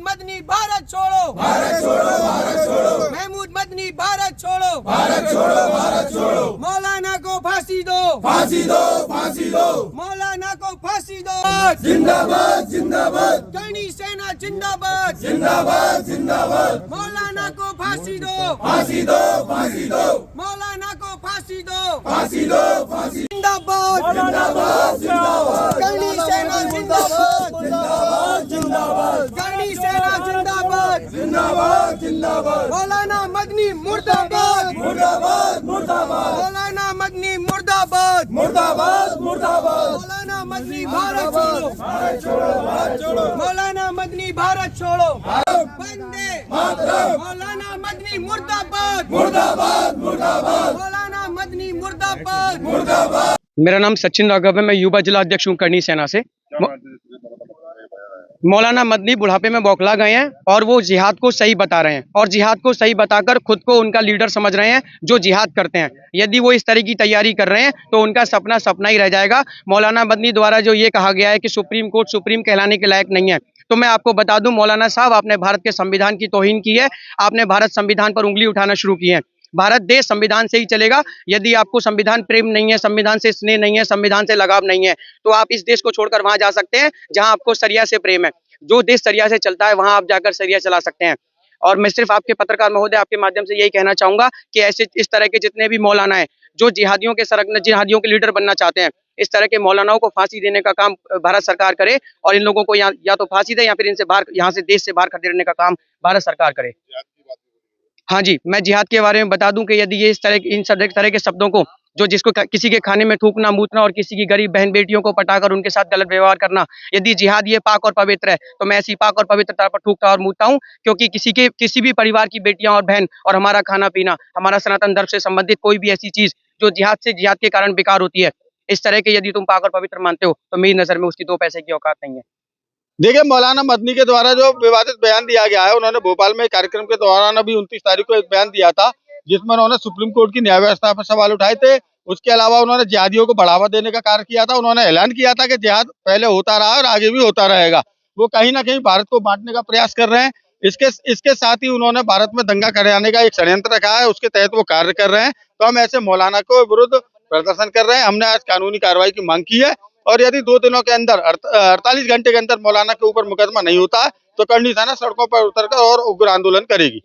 मदनी भारत छोड़ो, भारत छोड़ो, भारत छोड़ो, महमूद मदनी भारत छोड़ो, भारत छोड़ो, भारत छोड़ो, मौलाना को फांसी दो, फांसी दो, फांसी दो, मौलाना को फांसी दो। जिंदाबाद, जिंदाबाद, करणी सेना जिंदाबाद, जिंदाबाद, जिंदाबाद, मौलाना को फांसी दो, फांसी दो, फांसी दो, मौलाना को फांसी दो, फांसी दो, फांसी, जिंदाबाद, जिंदाबाद, जिंदाबाद, करणी सेना जिंदाबाद, जिंदाबाद, जिंदाबाद, करणी सेना जिंदाबाद, जिंदाबाद, जिंदाबाद, मौलाना मदनी मुर्दाबाद, मुर्दाबाद, मुर्दाबाद, मौलाना मदनी मुर्दाबाद, मुर्दाबाद, मुर्दाबाद, मौलाना मदनी भारत छोड़ो, भारत छोड़ो, भारत छोड़ो, मौलाना मदनी भारत छोड़ो, भारत वंदे मातरम, मौलाना मदनी मुर्दाबाद, मुर्दाबाद, मुर्दाबाद, मौलाना मदनी मुर्दाबाद। मुर्दाबाद। मेरा नाम सचिन राघव है। मैं युवा जिला अध्यक्ष हूँ करणी सेना से। मौलाना मदनी बुढ़ापे में बौखला गए हैं और वो जिहाद को सही बता रहे हैं और जिहाद को सही बताकर खुद को उनका लीडर समझ रहे हैं जो जिहाद करते हैं। यदि वो इस तरह की तैयारी कर रहे हैं तो उनका सपना सपना ही रह जाएगा। मौलाना मदनी द्वारा जो ये कहा गया है कि सुप्रीम कोर्ट सुप्रीम कहलाने के लायक नहीं है, तो मैं आपको बता दूं मौलाना साहब, आपने भारत के संविधान की तौहीन की है। आपने भारत संविधान पर उंगली उठाना शुरू की है। भारत देश संविधान से ही चलेगा। यदि आपको संविधान प्रेम नहीं है, संविधान से स्नेह नहीं है, संविधान से लगाव नहीं है, तो आप इस देश को छोड़कर वहां जा सकते हैं जहां आपको सरिया से प्रेम है। जो देश सरिया से चलता है वहां आप जाकर सरिया चला सकते हैं। और मैं सिर्फ आपके पत्रकार महोदय आपके माध्यम से यही कहना चाहूंगा कि ऐसे इस तरह के जितने भी मौलाना हैं जो जिहादियों के लीडर बनना चाहते हैं, इस तरह के मौलानाओं को फांसी देने का काम भारत सरकार करे और इन लोगों को या तो फांसी दे या फिर इनसे बाहर, यहाँ से देश से बाहर खदेड़ने का काम भारत सरकार करे। हाँ जी, मैं जिहाद के बारे में बता दूं कि यदि ये इन तरह के शब्दों को जो जिसको किसी के खाने में थूकना, मूतना और किसी की गरीब बहन बेटियों को पटाकर उनके साथ गलत व्यवहार करना, यदि जिहाद ये पाक और पवित्र है तो मैं ऐसी पाक और पवित्रता पर थूकता और मूतता हूँ, क्योंकि किसी भी परिवार की बेटियां और बहन और हमारा खाना पीना, हमारा सनातन धर्म से संबंधित कोई भी ऐसी चीज जो जिहाद के कारण बेकार होती है, इस तरह के यदि तुम पाक और पवित्र मानते हो तो मेरी नजर में उसकी दो पैसे की औकात नहीं है। देखिए, मौलाना मदनी के द्वारा जो विवादित बयान दिया गया है, उन्होंने भोपाल में कार्यक्रम के दौरान अभी 29 तारीख को एक बयान दिया था जिसमें उन्होंने सुप्रीम कोर्ट की न्याय व्यवस्था पर सवाल उठाए थे। उसके अलावा उन्होंने जिहादियों को बढ़ावा देने का कार्य किया था। उन्होंने ऐलान किया था कि जिहाद पहले होता रहा और आगे भी होता रहेगा। वो कहीं ना कहीं भारत को बांटने का प्रयास कर रहे हैं। इसके साथ ही उन्होंने भारत में दंगा कराने का एक षड्यंत्र रखा है, उसके तहत वो कार्य कर रहे हैं। तो हम ऐसे मौलाना को विरुद्ध प्रदर्शन कर रहे हैं। हमने आज कानूनी कार्रवाई की मांग की है और यदि 2 दिनों के अंदर 48 घंटे के अंदर मौलाना के ऊपर मुकदमा नहीं होता है तो करणी सेना सड़कों पर उतरकर और उग्र आंदोलन करेगी।